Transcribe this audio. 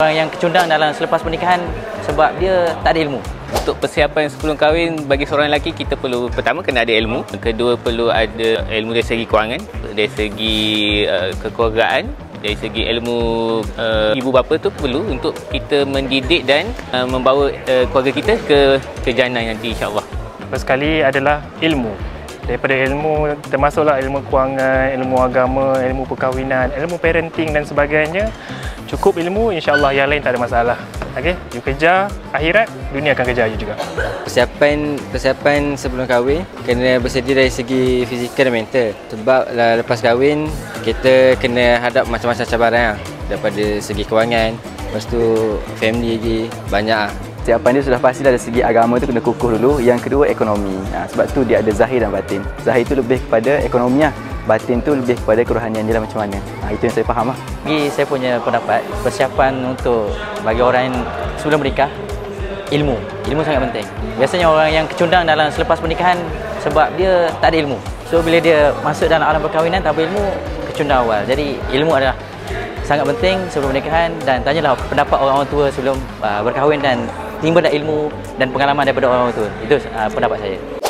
Orang yang kecundang dalam selepas pernikahan sebab dia tak ada ilmu. Untuk persiapan sebelum kahwin bagi seorang lelaki, kita perlu pertama kena ada ilmu, kedua perlu ada ilmu dari segi kewangan, dari segi kekeluargaan, dari segi ilmu ibu bapa tu perlu untuk kita mendidik dan membawa keluarga kita ke jannah nanti, insya-Allah. First sekali adalah ilmu. Daripada ilmu termasuklah ilmu kewangan, ilmu agama, ilmu perkahwinan, ilmu parenting dan sebagainya. Cukup ilmu, insya-Allah yang lain tak ada masalah. Okey, you kejar akhirat, dunia akan kejar you juga. Persiapan sebelum kahwin kena bersedia dari segi fizikal dan mental. Sebab lepas kahwin kita kena hadap macam-macam cabaran daripada segi kewangan, lepas tu family lagi banyak. Persiapan dia sudah pastilah dari segi agama tu kena kukuh dulu. Yang kedua ekonomi. Sebab tu dia ada zahir dan batin. Zahir tu lebih kepada ekonominya. Batin tu lebih kepada kerohanian dia lah macam mana. Itu yang saya faham lah. Bagi saya punya pendapat, persiapan untuk bagi orang yang sebelum menikah, ilmu. Ilmu sangat penting. Biasanya orang yang kecundang dalam selepas pernikahan sebab dia tak ada ilmu. So bila dia masuk dalam alam perkahwinan tanpa ilmu, kecundang awal. Jadi ilmu adalah sangat penting sebelum pernikahan dan tanyalah pendapat orang tua sebelum berkahwin dan timba ilmu dan pengalaman daripada orang tua. Itu pendapat saya.